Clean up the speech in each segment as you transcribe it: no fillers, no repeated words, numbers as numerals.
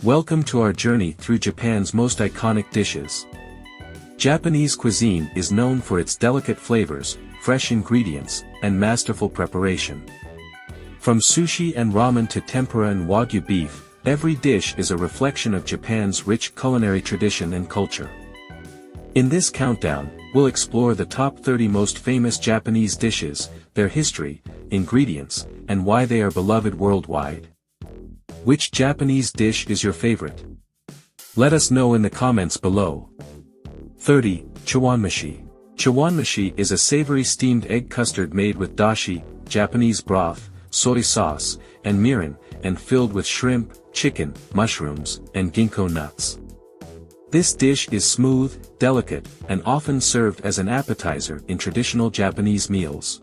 Welcome to our journey through Japan's most iconic dishes. Japanese cuisine is known for its delicate flavors, fresh ingredients, and masterful preparation. From sushi and ramen to tempura and wagyu beef, every dish is a reflection of Japan's rich culinary tradition and culture. In this countdown, we'll explore the top 30 most famous Japanese dishes, their history, ingredients, and why they are beloved worldwide. Which Japanese dish is your favorite? Let us know in the comments below. 30. Chawanmushi. Chawanmushi is a savory steamed egg custard made with dashi, Japanese broth, soy sauce, and mirin, and filled with shrimp, chicken, mushrooms, and ginkgo nuts. This dish is smooth, delicate, and often served as an appetizer in traditional Japanese meals.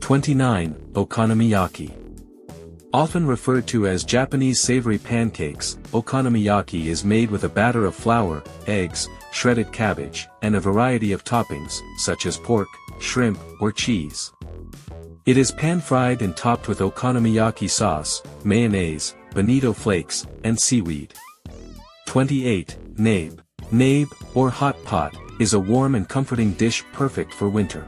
29. Okonomiyaki. Often referred to as Japanese savory pancakes, okonomiyaki is made with a batter of flour, eggs, shredded cabbage, and a variety of toppings, such as pork, shrimp, or cheese. It is pan-fried and topped with okonomiyaki sauce, mayonnaise, bonito flakes, and seaweed. 28. Nabe. Nabe, or hot pot, is a warm and comforting dish perfect for winter.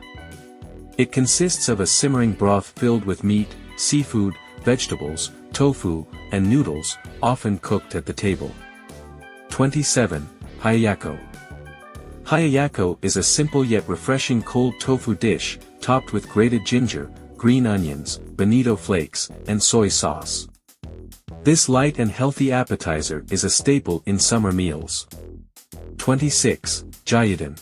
It consists of a simmering broth filled with meat, seafood, vegetables, tofu, and noodles, often cooked at the table. 27. Hayayako. Hayayako is a simple yet refreshing cold tofu dish, topped with grated ginger, green onions, bonito flakes, and soy sauce. This light and healthy appetizer is a staple in summer meals. 26. Gyudon.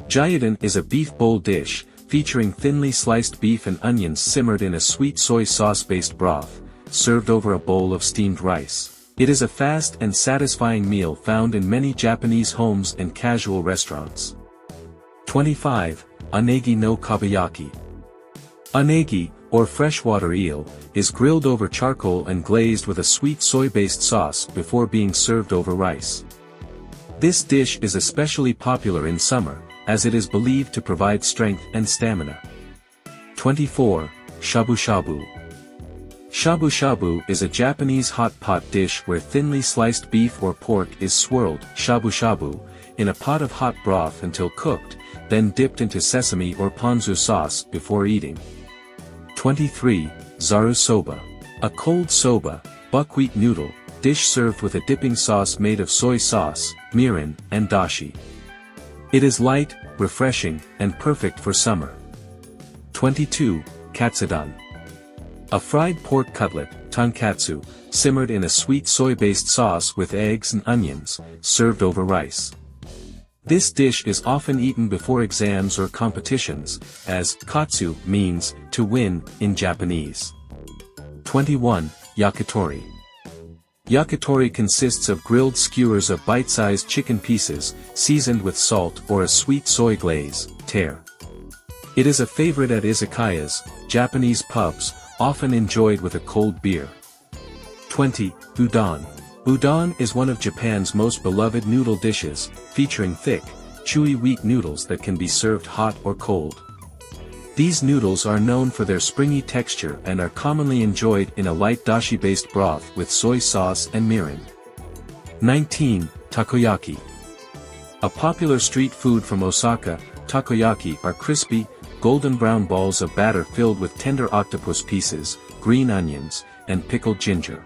Gyudon is a beef bowl dish, featuring thinly sliced beef and onions simmered in a sweet soy sauce-based broth, served over a bowl of steamed rice. It is a fast and satisfying meal found in many Japanese homes and casual restaurants. 25. Unagi no kabayaki. Unagi, or freshwater eel, is grilled over charcoal and glazed with a sweet soy-based sauce before being served over rice. This dish is especially popular in summer, as it is believed to provide strength and stamina. 24. Shabu shabu. Shabu shabu is a Japanese hot pot dish where thinly sliced beef or pork is swirled, shabu shabu, in a pot of hot broth until cooked, then dipped into sesame or ponzu sauce before eating. 23. Zaru soba. A cold soba, buckwheat noodle, dish served with a dipping sauce made of soy sauce, mirin, and dashi. It is light, refreshing, and perfect for summer. 22. Katsudon. A fried pork cutlet, tonkatsu, simmered in a sweet soy-based sauce with eggs and onions, served over rice. This dish is often eaten before exams or competitions, as katsu means to win in Japanese. 21. Yakitori. Yakitori consists of grilled skewers of bite-sized chicken pieces, seasoned with salt or a sweet soy glaze, tare. It is a favorite at izakayas, Japanese pubs, often enjoyed with a cold beer. 20. Udon. Udon is one of Japan's most beloved noodle dishes, featuring thick, chewy wheat noodles that can be served hot or cold. These noodles are known for their springy texture and are commonly enjoyed in a light dashi-based broth with soy sauce and mirin. 19. Takoyaki. A popular street food from Osaka, takoyaki are crispy, golden brown balls of batter filled with tender octopus pieces, green onions, and pickled ginger.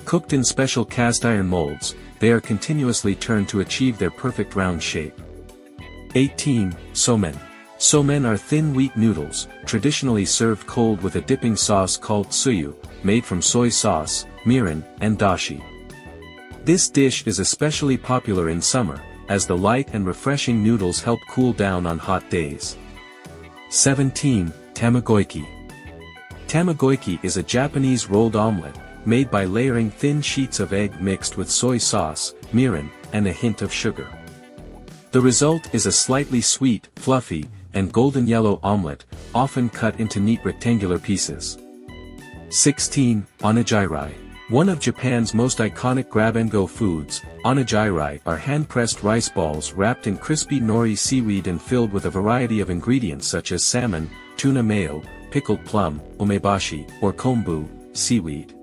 Cooked in special cast-iron molds, they are continuously turned to achieve their perfect round shape. 18. Somen. Somen are thin wheat noodles, traditionally served cold with a dipping sauce called tsuyu, made from soy sauce, mirin, and dashi. This dish is especially popular in summer, as the light and refreshing noodles help cool down on hot days. 17. Tamagoyaki. Tamagoyaki is a Japanese rolled omelette, made by layering thin sheets of egg mixed with soy sauce, mirin, and a hint of sugar. The result is a slightly sweet, fluffy, and golden yellow omelette, often cut into neat rectangular pieces. 16. Onigiri. One of Japan's most iconic grab-and-go foods, onigiri are hand-pressed rice balls wrapped in crispy nori seaweed and filled with a variety of ingredients such as salmon, tuna mayo, pickled plum, umebashi, or kombu, seaweed.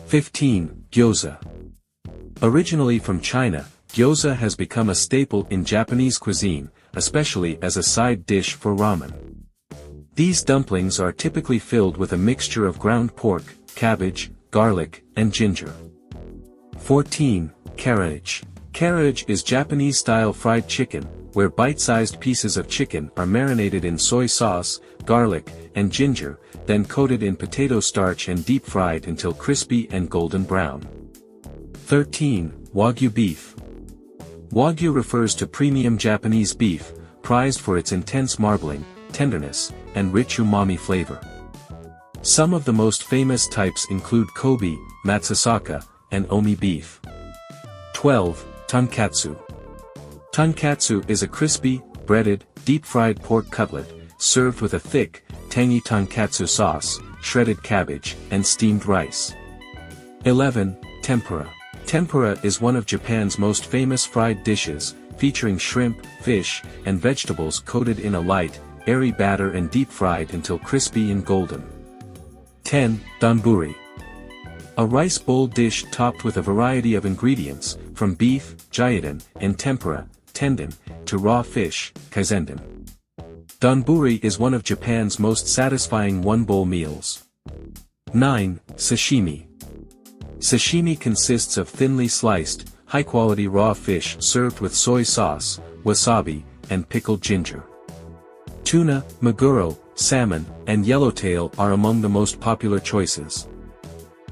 15. Gyoza. Originally from China, gyoza has become a staple in Japanese cuisine, especially as a side dish for ramen. These dumplings are typically filled with a mixture of ground pork, cabbage, garlic, and ginger. 14. Karaage. Karaage is Japanese-style fried chicken, where bite-sized pieces of chicken are marinated in soy sauce, garlic, and ginger, then coated in potato starch and deep-fried until crispy and golden brown. 13. Wagyu beef. Wagyu refers to premium Japanese beef, prized for its intense marbling, tenderness, and rich umami flavor. Some of the most famous types include Kobe, Matsusaka, and Omi beef. 12. Tonkatsu. Tonkatsu is a crispy, breaded, deep-fried pork cutlet, served with a thick, tangy tonkatsu sauce, shredded cabbage, and steamed rice. 11. Tempura. Tempura is one of Japan's most famous fried dishes, featuring shrimp, fish, and vegetables coated in a light, airy batter and deep-fried until crispy and golden. 10. Donburi. A rice bowl dish topped with a variety of ingredients, from beef, gyudon, and tempura, tendon, to raw fish, kaisenden. Donburi is one of Japan's most satisfying one-bowl meals. 9. Sashimi. Sashimi consists of thinly sliced, high-quality raw fish served with soy sauce, wasabi, and pickled ginger. Tuna, maguro, salmon, and yellowtail are among the most popular choices.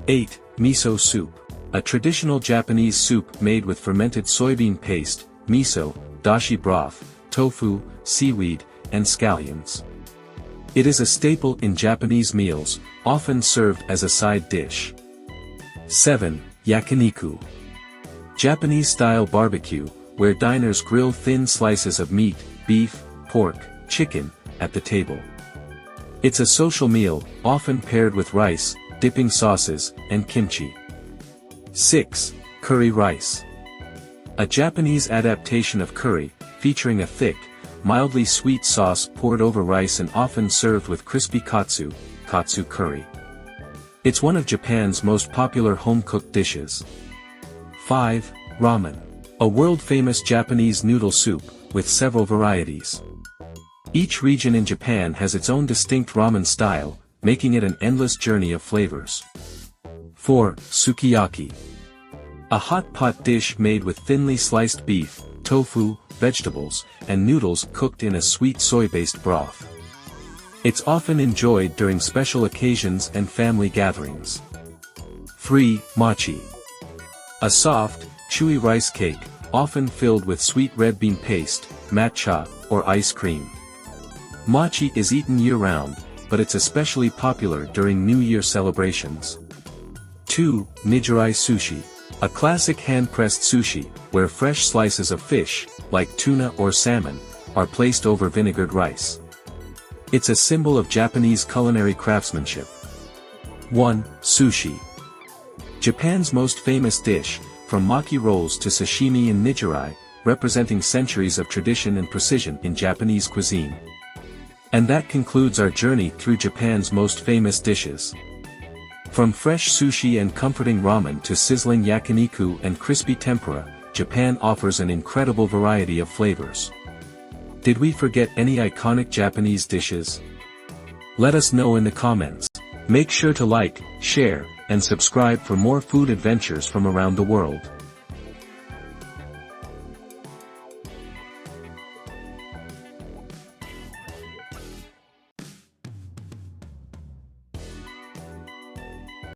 8. Miso soup. A traditional Japanese soup made with fermented soybean paste, miso, dashi broth, tofu, seaweed, and scallions. It is a staple in Japanese meals, often served as a side dish. 7. Yakiniku. Japanese-style barbecue, where diners grill thin slices of meat, beef, pork, chicken, at the table. It's a social meal, often paired with rice, dipping sauces, and kimchi. 6. Curry rice. A Japanese adaptation of curry, featuring a thick, mildly sweet sauce poured over rice and often served with crispy katsu curry. It's one of Japan's most popular home-cooked dishes. 5. Ramen. A world-famous Japanese noodle soup, with several varieties. Each region in Japan has its own distinct ramen style, making it an endless journey of flavors. 4. Sukiyaki. A hot pot dish made with thinly sliced beef, tofu, vegetables, and noodles cooked in a sweet soy-based broth. It's often enjoyed during special occasions and family gatherings. 3. Mochi. A soft, chewy rice cake, often filled with sweet red bean paste, matcha, or ice cream. Mochi is eaten year-round, but it's especially popular during New Year celebrations. 2. Nijirai sushi. A classic hand-pressed sushi, where fresh slices of fish, like tuna or salmon, are placed over vinegared rice. It's a symbol of Japanese culinary craftsmanship. 1. Sushi. Japan's most famous dish, from maki rolls to sashimi and nijirai, representing centuries of tradition and precision in Japanese cuisine. And that concludes our journey through Japan's most famous dishes. From fresh sushi and comforting ramen to sizzling yakiniku and crispy tempura, Japan offers an incredible variety of flavors. Did we forget any iconic Japanese dishes? Let us know in the comments. Make sure to like, share, and subscribe for more food adventures from around the world.